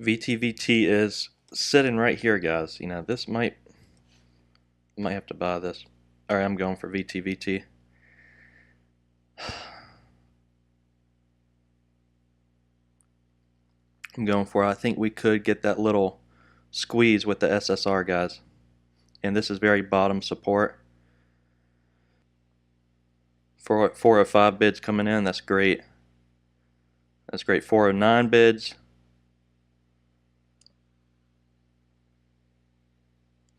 VTVT is sitting right here, guys. You know, this might have to buy this. All right, I'm going for VTVT. I'm going for. I think we could get that little squeeze with the SSR, guys. And this is very bottom support. 405 bids coming in. That's great. That's great. 409 bids.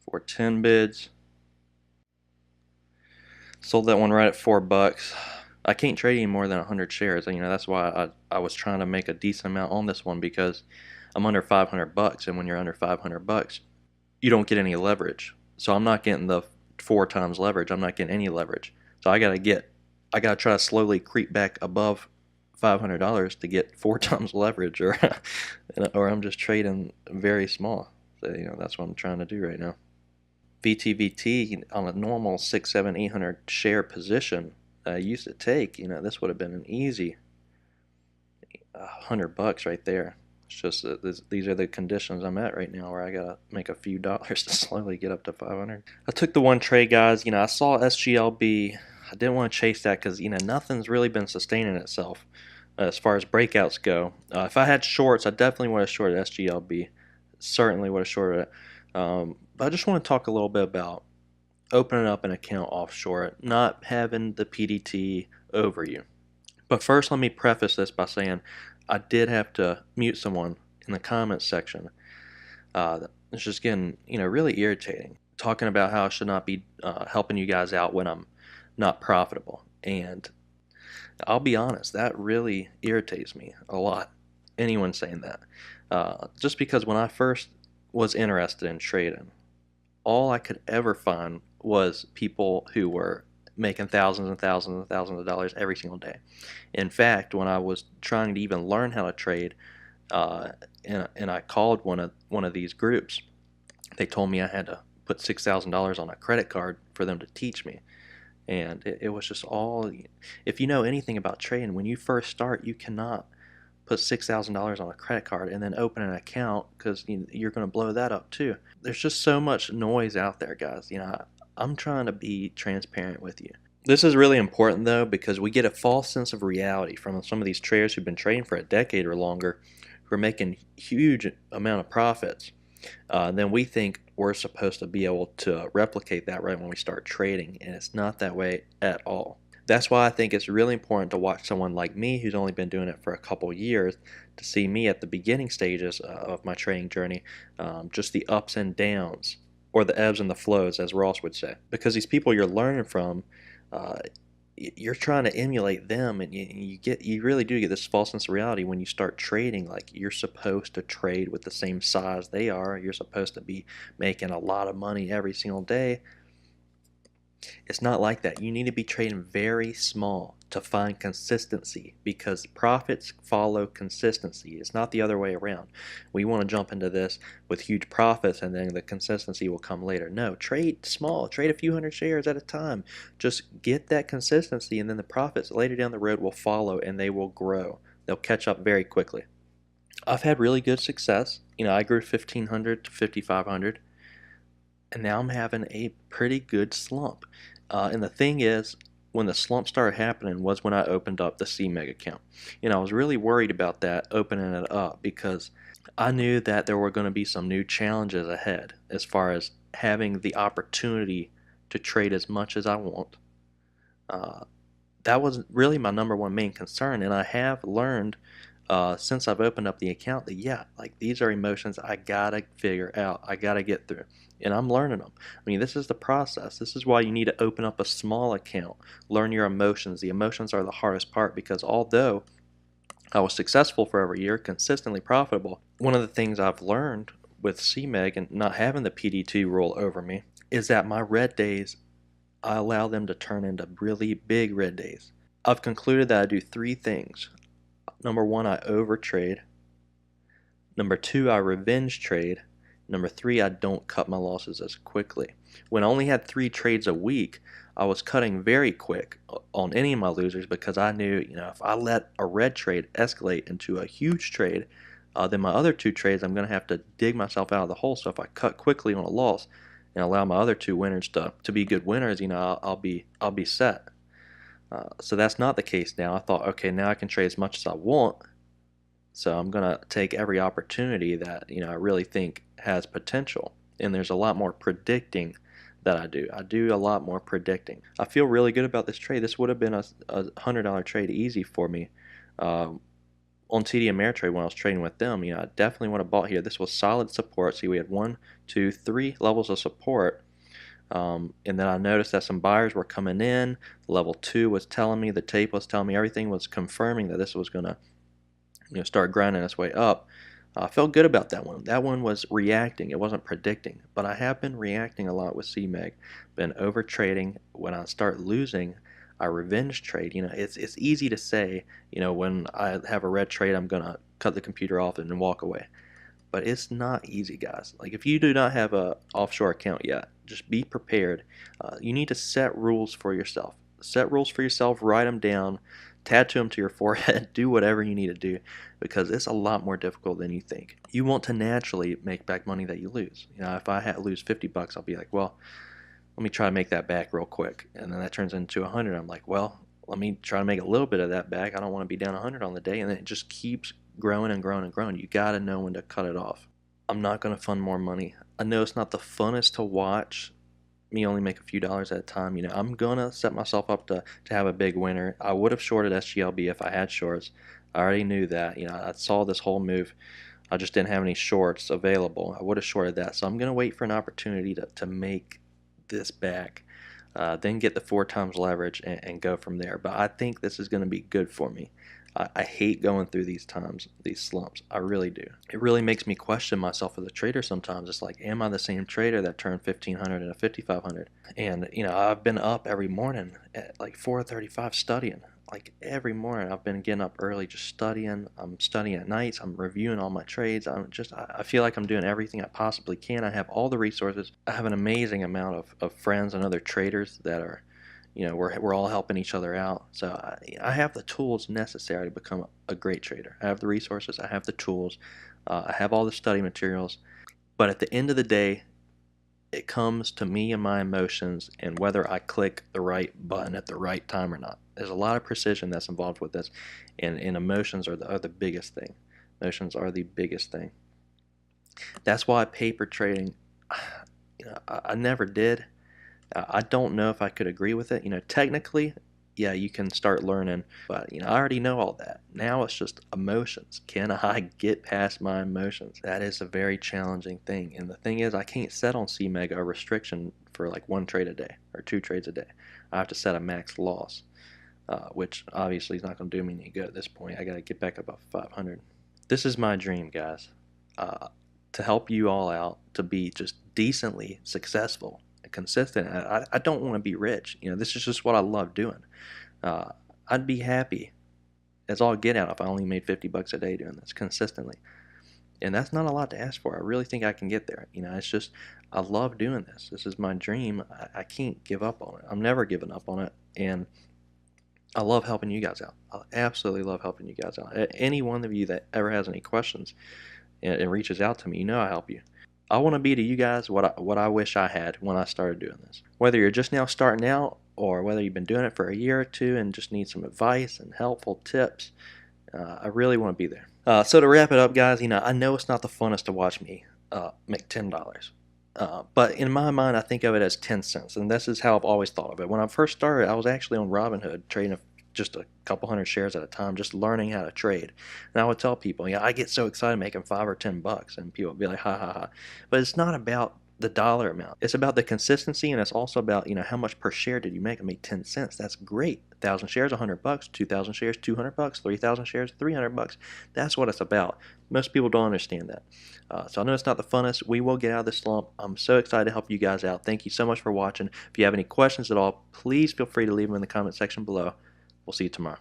410 bids. Sold that one right at $4. I can't trade any more than 100 shares. You know, that's why I was trying to make a decent amount on this one, because I'm under 500 bucks, and when you're under 500 bucks, you don't get any leverage. So I'm not getting the 4 times leverage. I'm not getting any leverage. So I gotta try to slowly creep back above $500 to get 4 times leverage, or I'm just trading very small. So, you know, that's what I'm trying to do right now. VTVT on a normal 6, 7, 800 share position I used to take, you know, this would have been an easy $100 right there. It's just that these are the conditions I'm at right now, where I gotta make a few dollars to slowly get up to 500. I took the one trade, guys. You know, I saw SGLB. I didn't want to chase that because, you know, nothing's really been sustaining itself as far as breakouts go. If I had shorts, I definitely would have shorted SGLB. Certainly would have shorted it. But I just want to talk a little bit about opening up an account offshore, not having the PDT over you. But first, let me preface this by saying I did have to mute someone in the comments section. It's just getting, you know, really irritating, talking about how I should not be helping you guys out when I'm not profitable. And I'll be honest, that really irritates me a lot. Anyone saying that. Just because when I first was interested in trading, all I could ever find was people who were making thousands and thousands and thousands of dollars every single day. In fact, when I was trying to even learn how to trade, and I called one of these groups, they told me I had to put $6,000 on a credit card for them to teach me. And it was just all, if you know anything about trading, when you first start, you cannot put $6,000 on a credit card and then open an account, because you're going to blow that up too. There's just so much noise out there, guys. You know, I'm trying to be transparent with you. This is really important, though, because we get a false sense of reality from some of these traders who've been trading for a decade or longer, who are making huge amount of profits. Then we think we're supposed to be able to replicate that right when we start trading, and it's not that way at all. That's why I think it's really important to watch someone like me, who's only been doing it for a couple years, to see me at the beginning stages of my trading journey, just the ups and downs, or the ebbs and the flows, as Ross would say. Because these people you're learning from, you're trying to emulate them, and you really do get this false sense of reality when you start trading. Like, you're supposed to trade with the same size they are. You're supposed to be making a lot of money every single day. It's not like that. You need to be trading very small to find consistency, because profits follow consistency. It's not the other way around. We want to jump into this with huge profits and then the consistency will come later. No, trade small. Trade a few hundred shares at a time. Just get that consistency, and then the profits later down the road will follow, and they will grow. They'll catch up very quickly. I've had really good success. You know, I grew 1,500 to 5,500. And now I'm having a pretty good slump. And the thing is, when the slump started happening was when I opened up the CMEG account. You know, I was really worried about that, opening it up, because I knew that there were going to be some new challenges ahead as far as having the opportunity to trade as much as I want. That was really my number one main concern, and I have learned since I've opened up the account that, yeah, like, these are emotions I gotta figure out, I gotta get through, and I'm learning them. I mean, this is the process. This is why you need to open up a small account, learn your emotions. The emotions are the hardest part, because although I was successful for over a year, consistently profitable, one of the things I've learned with CMEG and not having the PDT rule over me is that my red days, I allow them to turn into really big red days. I've concluded that I do 3 things. Number 1, I overtrade. Number 2, I revenge trade. Number 3, I don't cut my losses as quickly. When I only had 3 trades a week, I was cutting very quick on any of my losers, because I knew, you know, if I let a red trade escalate into a huge trade, then my other two trades, I'm going to have to dig myself out of the hole. So if I cut quickly on a loss and allow my other two winners to be good winners, I'll be set. So that's not the case now. I thought, okay, now I can trade as much as I want. So I'm going to take every opportunity that I really think has potential. And there's a lot more predicting that I do. I do a lot more predicting. I feel really good about this trade. This would have been a $100 trade easy for me. On TD Ameritrade when I was trading with them, I definitely would have bought here. This was solid support. See, we had 1, 2, 3 levels of support. And then I noticed that some buyers were coming in. Level 2 was telling me, the tape was telling me, everything was confirming that this was going to start grinding its way up. I felt good about that one. That one was reacting. It wasn't predicting. But I have been reacting a lot with CMEG. Been over trading. When I start losing, I revenge trade. It's easy to say, when I have a red trade, I'm going to cut the computer off and walk away. But it's not easy, guys. Like, if you do not have a offshore account yet, just be prepared. You need to set rules for yourself. Set rules for yourself, write them down, tattoo them to your forehead, do whatever you need to do, because it's a lot more difficult than you think. You want to naturally make back money that you lose. If I lose 50 bucks, I'll be like, well, let me try to make that back real quick. And then that turns into 100. I'm like, well, let me try to make a little bit of that back. I don't want to be down 100 on the day. And then it just keeps growing and growing and growing. You got to know when to cut it off. I'm not going to fund more money. I know it's not the funnest to watch me only make a few dollars at a time. I'm going to set myself up to have a big winner. I would have shorted SGLB if I had shorts. I already knew that. I saw this whole move. I just didn't have any shorts available. I would have shorted that. So I'm going to wait for an opportunity to make this back, then get the 4 times leverage and go from there. But I think this is going to be good for me. I hate going through these times, these slumps. I really do. It really makes me question myself as a trader sometimes. It's like, am I the same trader that turned 1,500 into 5,500? And I've bbeen up every morning at like 4:35 studying. Like every morning I've been getting up early just studying. I'm studying at nights. I'm reviewing all my trades. I feel like I'm doing everything I possibly can. I have all the resources. I have an amazing amount of friends and other traders that are, we're all helping each other out. So I have the tools necessary to become a great trader. I have the resources. I have the tools. I have all the study materials. But at the end of the day, it comes to me and my emotions and whether I click the right button at the right time or not. There's a lot of precision that's involved with this, and emotions are the biggest thing. Emotions are the biggest thing. That's why paper trading, I never did. I don't know if I could agree with it. Technically, yeah, you can start learning, but I already know all that. Now it's just emotions. Can I get past my emotions? That is a very challenging thing. And the thing is, I can't set on CMEG a restriction for like 1 trade a day or 2 trades a day. I have to set a max loss, which obviously is not going to do me any good at this point. I got to get back above 500. This is my dream, guys, to help you all out, to be just decently successful, consistent. I don't want to be rich. This is just what I love doing. I'd be happy as all get out if I only made 50 bucks a day doing this consistently. And that's not a lot to ask for. I really think I can get there. It's just, I love doing this. This is my dream. I can't give up on it. I'm never giving up on it. And I love helping you guys out. I absolutely love helping you guys out. Any one of you that ever has any questions and reaches out to me, I help you. I want to be to you guys what I wish I had when I started doing this. Whether you're just now starting out or whether you've been doing it for a year or two and just need some advice and helpful tips, I really want to be there. So to wrap it up, guys, I know it's not the funnest to watch me make $10. But in my mind, I think of it as 10 cents, and this is how I've always thought of it. When I first started, I was actually on Robinhood trading just a couple hundred shares at a time, just learning how to trade. And I would tell people, I get so excited making 5 or 10 bucks, and people would be like, ha ha ha. But it's not about the dollar amount. It's about the consistency, and it's also about, how much per share did you make? I made 10 cents. That's great. 1,000 shares, 100 bucks. 2,000 shares, 200 bucks. 3,000 shares, 300 bucks. That's what it's about. Most people don't understand that. So I know it's not the funnest. We will get out of this slump. I'm so excited to help you guys out. Thank you so much for watching. If you have any questions at all, please feel free to leave them in the comment section below. We'll see you tomorrow.